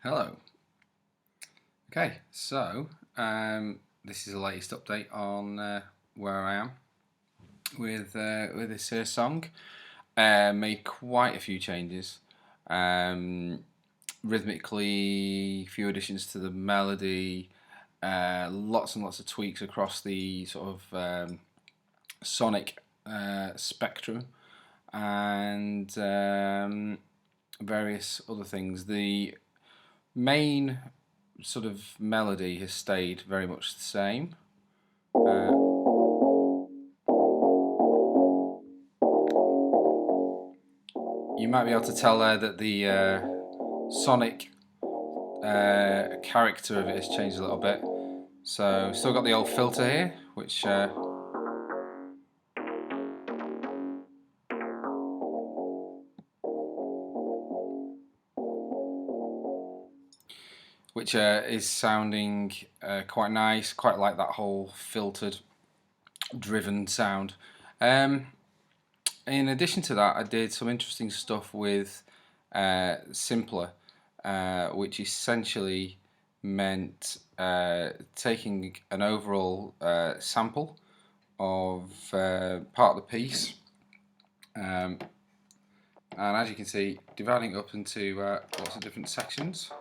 Hello. Okay, so this is the latest update on where I am with this song. Made quite a few changes. Rhythmically, a few additions to the melody, lots and lots of tweaks across the sort of sonic spectrum, and various other things. The main sort of melody has stayed very much the same. You might be able to tell there that the sonic character of it has changed a little bit. So still got the old filter here, which is sounding quite nice, quite like that whole filtered, driven sound. In addition to that, I did some interesting stuff with Simpler, which essentially meant taking an overall sample of part of the piece, and as you can see, dividing it up into lots of different sections.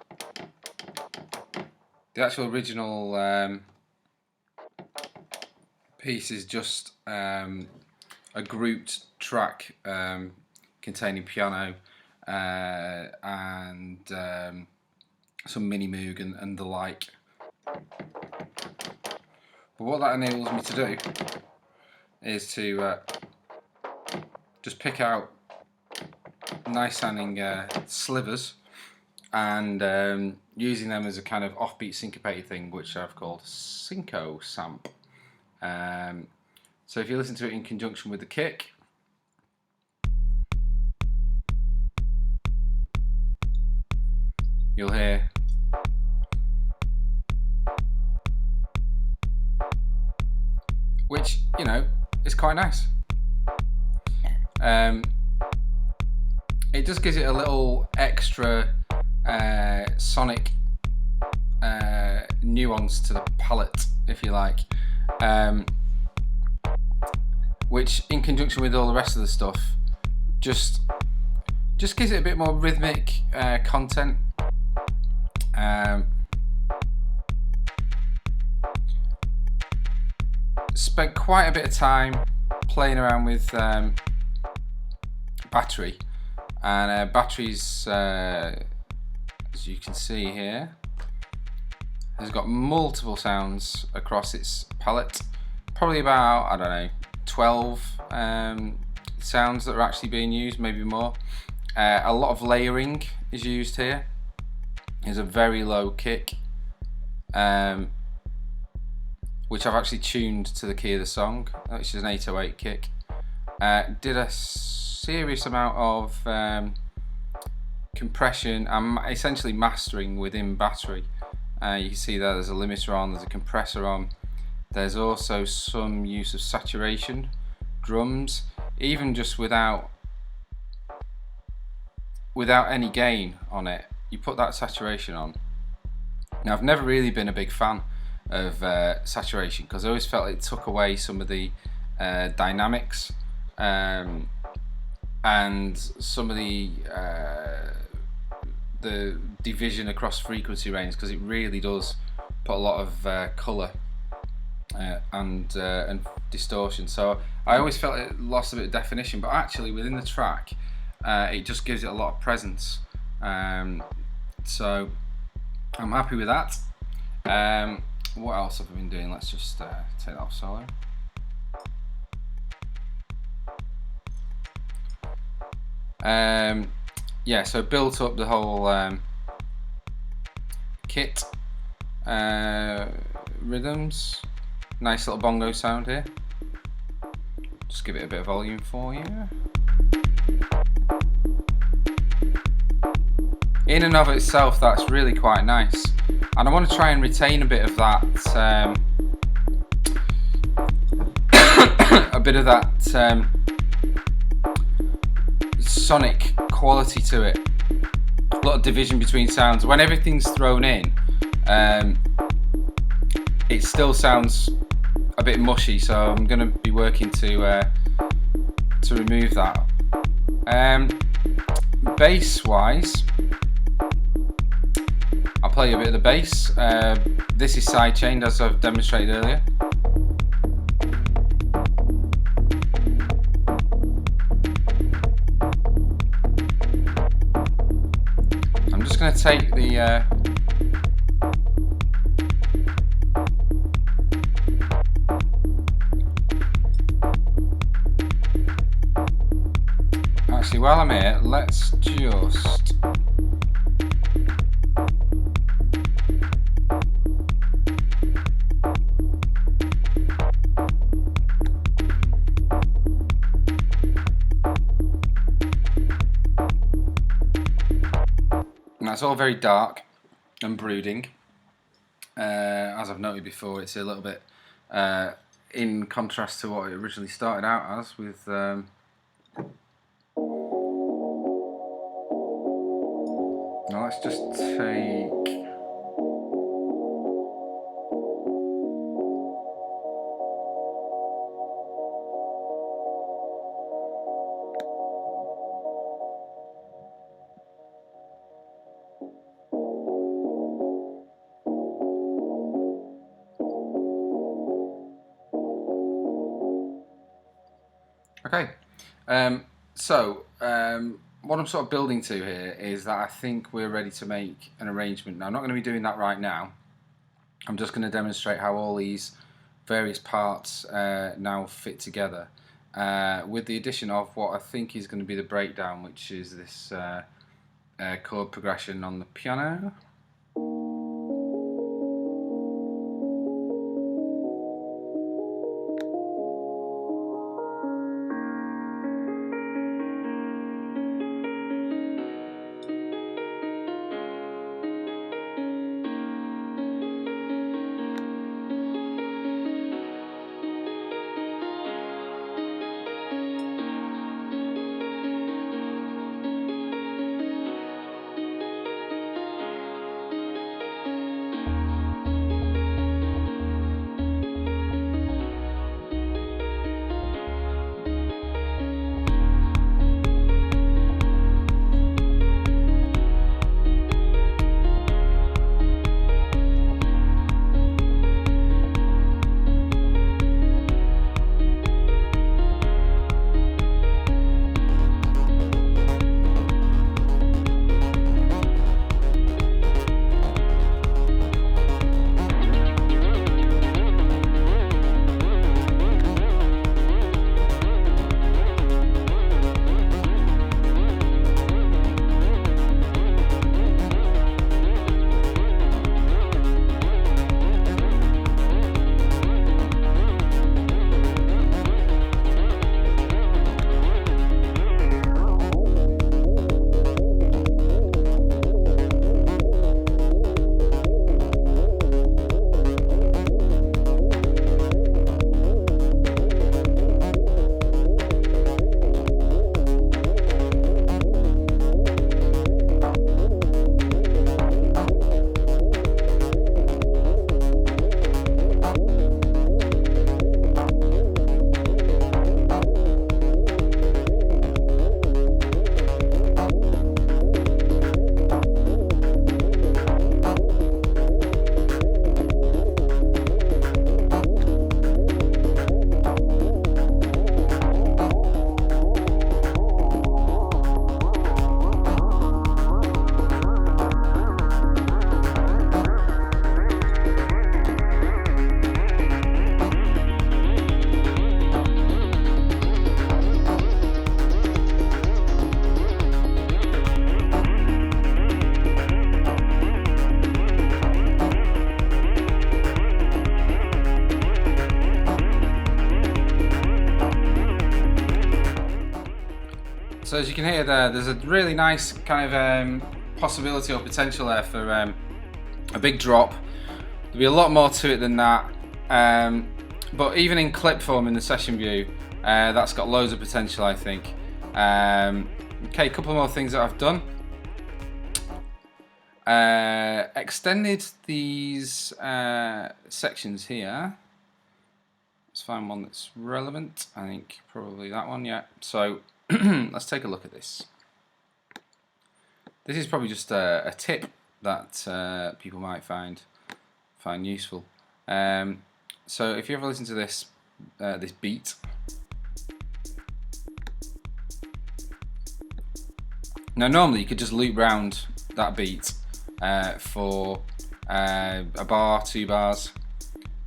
The actual original piece is just a grouped track containing piano and some mini moog and the like. But what that enables me to do is to just pick out nice sounding slivers and using them as a kind of offbeat syncopated thing, which I've called Synco Samp. So if you listen to it in conjunction with the kick, you'll hear which, you know, is quite nice. It just gives it a little extra sonic nuance to the palette, if you like, which in conjunction with all the rest of the stuff just gives it a bit more rhythmic content. Spent quite a bit of time playing around with battery, and batteries, as you can see here, has got multiple sounds across its palette. Probably about, I don't know, 12 sounds that are actually being used, maybe more. A lot of layering is used here. There's a very low kick, which I've actually tuned to the key of the song, which is an 808 kick. Did a serious amount of compression and essentially mastering within battery. You can see there's a limiter on, there's a compressor on. There's also some use of saturation drums, even just without any gain on it. You put that saturation on. Now, I've never really been a big fan of saturation because I always felt it took away some of the dynamics and some of the division across frequency range, because it really does put a lot of colour and distortion. So I always felt it lost a bit of definition, but actually within the track it just gives it a lot of presence. So I'm happy with that. What else have I been doing? Let's just take that off solo. Yeah, so built up the whole kit, rhythms, nice little bongo sound here. Just give it a bit of volume for you. In and of itself, that's really quite nice, and I want to try and retain a bit of that, sonic quality to it, lot of division between sounds. When everything's thrown in, it still sounds a bit mushy, so I'm going to be working to remove that. Bass wise, I'll play you a bit of the bass. This is sidechained, as I've demonstrated earlier. I'm just going to take the actually, while I'm here, let's just now it's all very dark and brooding. As I've noted before, it's a little bit in contrast to what it originally started out as with now let's just take okay. What I'm sort of building to here is that I think we're ready to make an arrangement. Now, I'm not going to be doing that right now. I'm just going to demonstrate how all these various parts now fit together, with the addition of what I think is going to be the breakdown, which is this chord progression on the piano. So as you can hear there's a really nice kind of possibility or potential there for a big drop. There'll be a lot more to it than that, but even in clip form in the session view, that's got loads of potential, I think. Okay, a couple more things that I've done. Extended these sections here. Let's find one that's relevant. I think probably that one, yeah. So let's take a look at this. This is probably just a tip that people might find useful. So if you ever listen to this this beat, now normally you could just loop round that beat for a bar, 2 bars,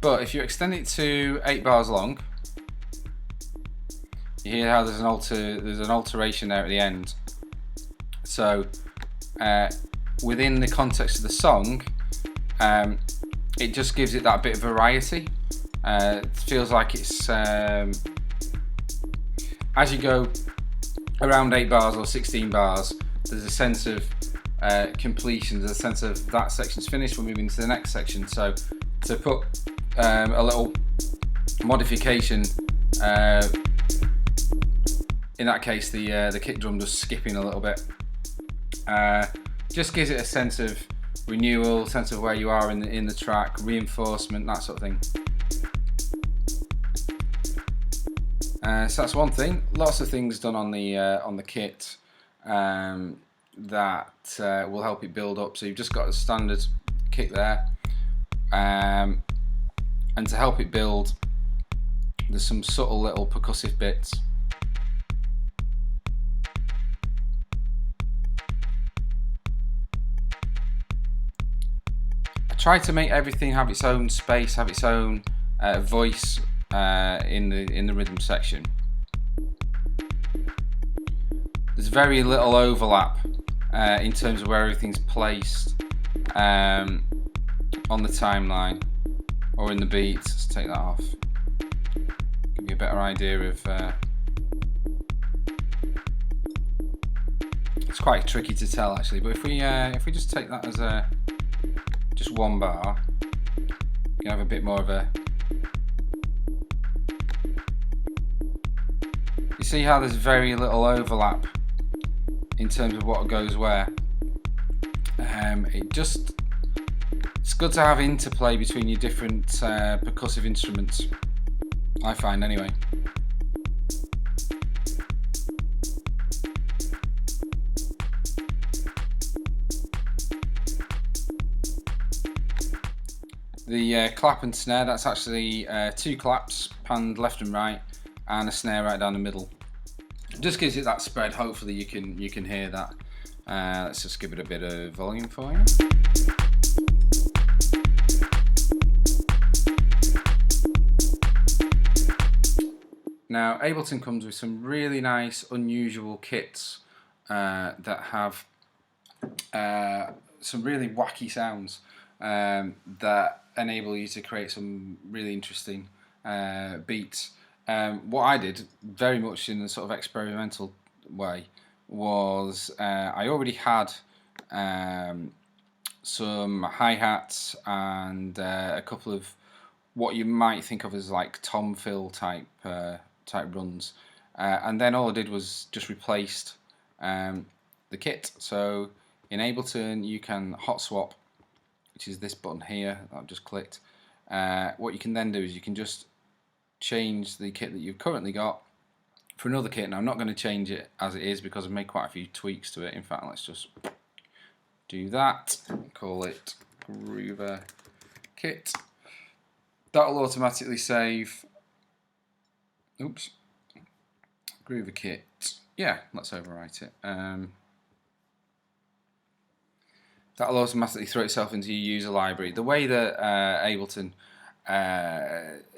but if you extend it to 8 bars long, you hear how there's an alteration there at the end. So within the context of the song, it just gives it that bit of variety. It feels like it's as you go around 8 bars or 16 bars, there's a sense of completion, there's a sense of that section's finished, we're moving to the next section. So to put a little modification, in that case the kick drum just skipping a little bit, just gives it a sense of renewal, sense of where you are in the track, reinforcement, that sort of thing. So that's one thing. Lots of things done on the kit that will help it build up. So you've just got a standard kick there, and to help it build, there's some subtle little percussive bits. I try to make everything have its own space, have its own voice in the rhythm section. There's very little overlap in terms of where everything's placed on the timeline or in the beats. Let's take that off. Give you a better idea of. It's quite tricky to tell actually, but if we just take that as just 1 bar, you can have a bit more of a. You see how there's very little overlap in terms of what goes where. It's good to have interplay between your different percussive instruments, I find anyway. The clap and snare, that's actually 2 claps panned left and right, and a snare right down the middle. It just gives it that spread. Hopefully you can hear that. Let's just give it a bit of volume for you. Now Ableton comes with some really nice unusual kits that have some really wacky sounds that enable you to create some really interesting beats. What I did very much in a sort of experimental way was I already had some hi-hats and a couple of what you might think of as like tom fill type runs, and then all I did was just replaced the kit. So in Ableton you can hot swap, which is this button here that I've just clicked. What you can then do is you can just change the kit that you've currently got for another kit. Now I'm not going to change it as it is because I've made quite a few tweaks to it. In fact, let's just do that, call it Groover Kit. That'll automatically save, oops, Groover Kit. Yeah, let's overwrite it. That'll automatically throw itself into your user library. The way that Ableton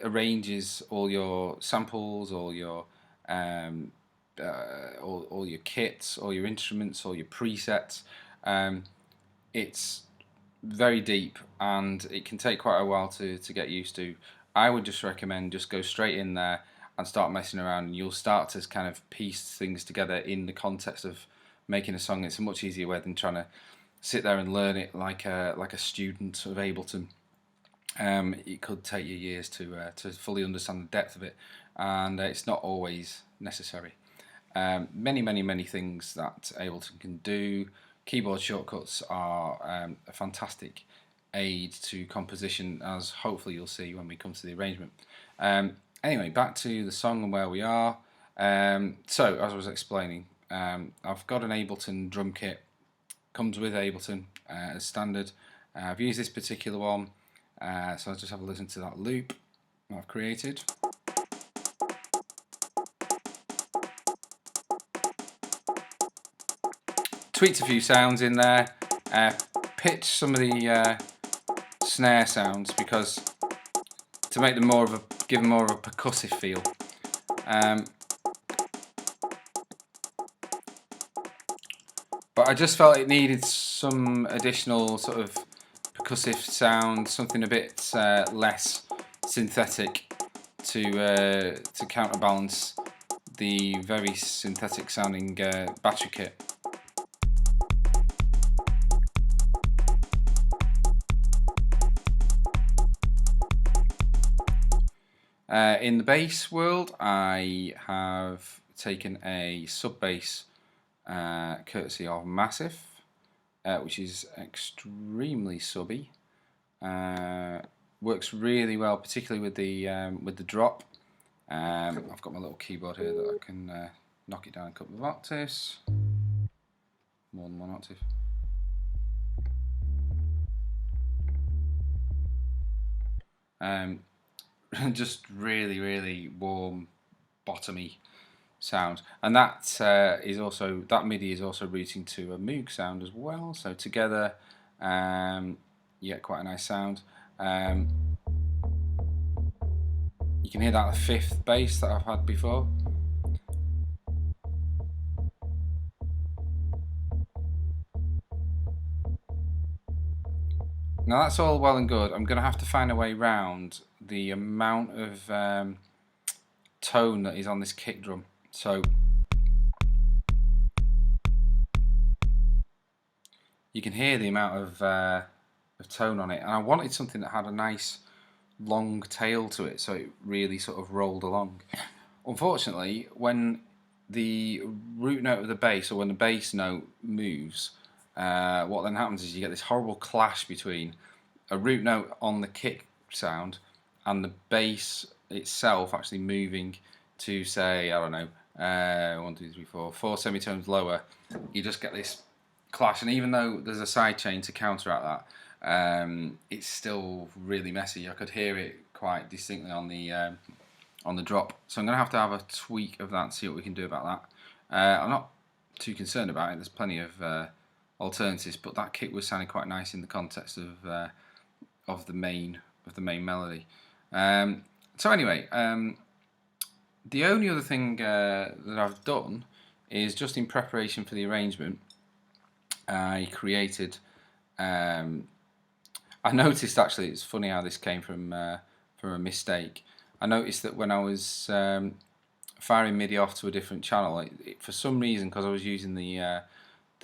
arranges all your samples, all your kits, all your instruments, all your presets, it's very deep and it can take quite a while to get used to. I would just recommend just go straight in there and start messing around, and you'll start to kind of piece things together in the context of making a song. It's a much easier way than trying to sit there and learn it like a student of Ableton. It could take you years to fully understand the depth of it, and it's not always necessary. Many things that Ableton can do keyboard shortcuts are a fantastic aid to composition, as hopefully you'll see when we come to the arrangement. Anyway, back to the song and where we are. So, as I was explaining, I've got an Ableton drum kit. Comes with Ableton as standard. I've used this particular one, so I'll just have a listen to that loop that I've created. Tweaked a few sounds in there, pitched some of the snare sounds because to make them give them more of a percussive feel. But I just felt it needed some additional sort of percussive sound, something a bit less synthetic to counterbalance the very synthetic sounding battery kit. In the bass world, I have taken a sub bass courtesy of Massive, which is extremely subby. Works really well, particularly with the drop. I've got my little keyboard here that I can knock it down a couple of octaves, more than one octave. Just really warm, bottomy sound, and that MIDI is also routing to a Moog sound as well. So together, you get quite a nice sound. You can hear that fifth bass that I've had before. Now that's all well and good. I'm going to have to find a way round the amount of tone that is on this kick drum. So you can hear the amount of tone on it, and I wanted something that had a nice long tail to it, so it really sort of rolled along. Unfortunately, when the root note of the bass, or when the bass note moves, what then happens is you get this horrible clash between a root note on the kick sound and the bass itself actually moving to, say, I don't know, 1, 2, 3, 4, 4 semitones lower. You just get this clash, and even though there's a side chain to counteract that, it's still really messy. I could hear it quite distinctly on the drop. So I'm going to have a tweak of that and see what we can do about that. I'm not too concerned about it. There's plenty of alternatives, but that kick was sounding quite nice in the context of the main melody. So anyway, the only other thing that I've done is, just in preparation for the arrangement, I created. I noticed, actually, it's funny how this came from a mistake. I noticed that when I was firing MIDI off to a different channel, for some reason, because I was using the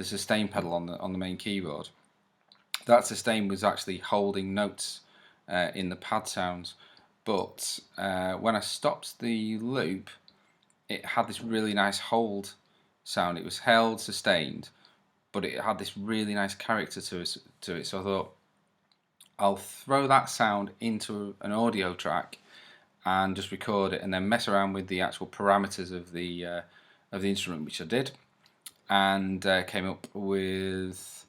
sustain pedal on the main keyboard, that sustain was actually holding notes in the pad sounds. But when I stopped the loop, it had this really nice hold sound. It was held, sustained, but it had this really nice character to it. So I thought, I'll throw that sound into an audio track and just record it, and then mess around with the actual parameters of the instrument, which I did, and came up with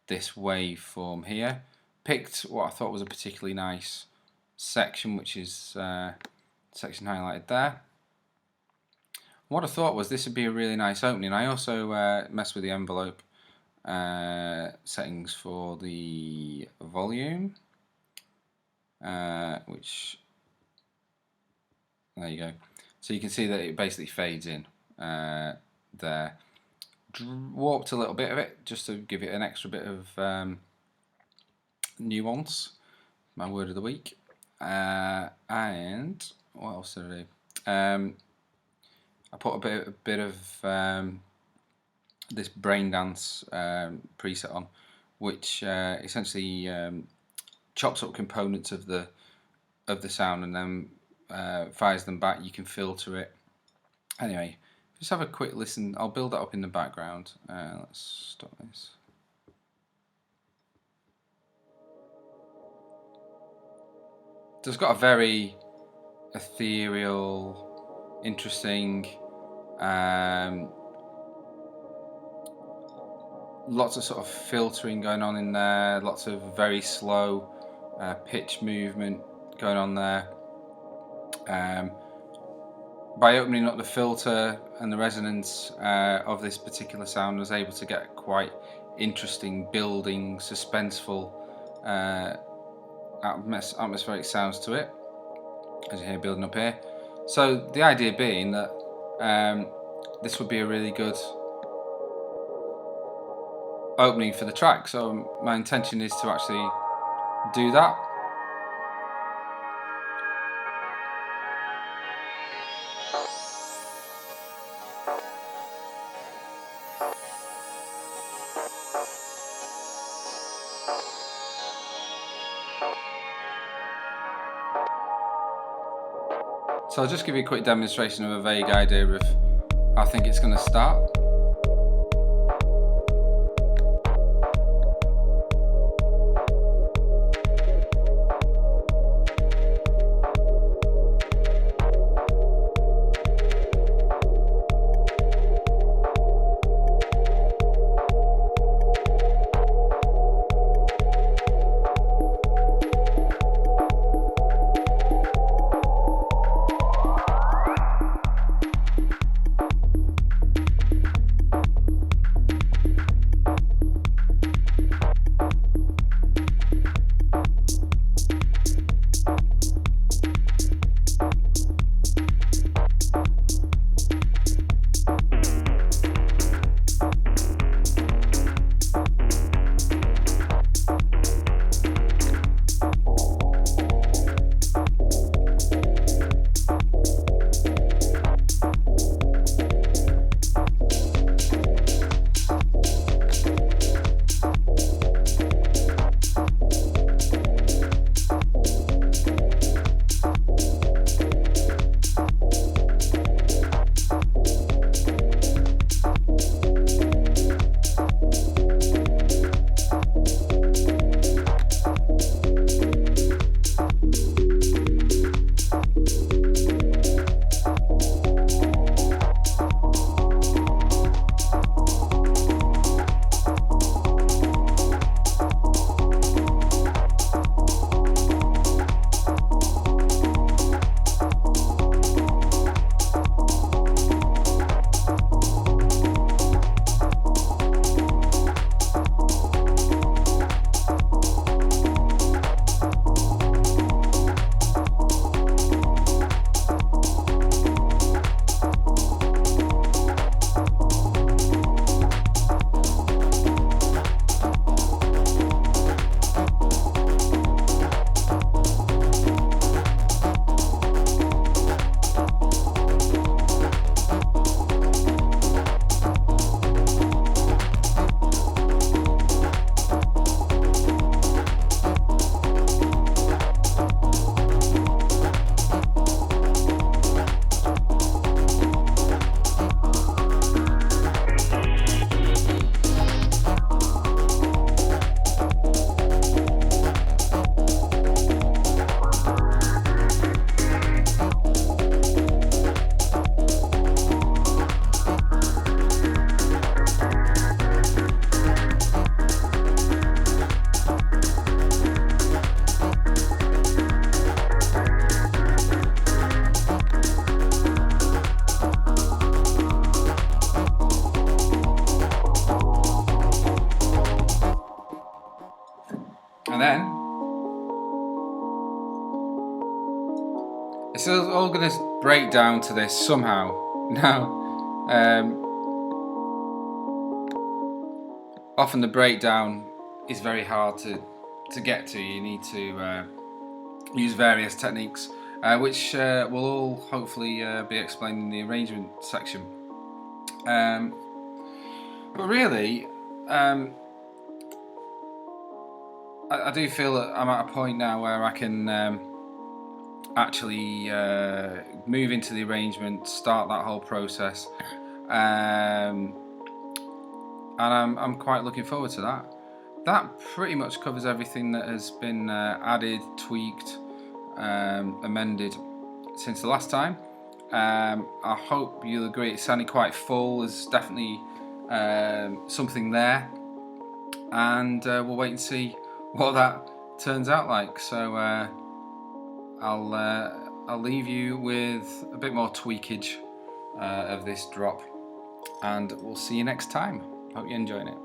this waveform here. Picked what I thought was a particularly nice section, which is section highlighted there. What I thought was this would be a really nice opening. I also messed with the envelope settings for the volume, which, there you go. So you can see that it basically fades in there. Warped a little bit of it just to give it an extra bit of nuance. My word of the week. And what else did I do? I put a bit of this brain dance preset on, which essentially chops up components of the sound and then fires them back. You can filter it. Anyway, just have a quick listen. I'll build that up in the background. Let's stop this. It's got a very ethereal, interesting, lots of sort of filtering going on in there, lots of very slow pitch movement going on there. By opening up the filter and the resonance of this particular sound, I was able to get quite interesting, building, suspenseful atmospheric sounds to it, as you hear building up here. So the idea being that this would be a really good opening for the track. So my intention is to actually do that. So I'll just give you a quick demonstration of a vague idea of how I think it's going to start. And then it's all going to break down to this somehow. Now, often the breakdown is very hard to get to. You need to use various techniques, which will all hopefully be explained in the arrangement section. But really, I do feel that I'm at a point now where I can actually move into the arrangement, start that whole process, and I'm quite looking forward to that. That pretty much covers everything that has been added, tweaked, amended since the last time. I hope you'll agree it sounded quite full. There's definitely something there, and we'll wait and see what that turns out like. So I'll leave you with a bit more tweakage of this drop, and we'll see you next time. Hope you're enjoying it.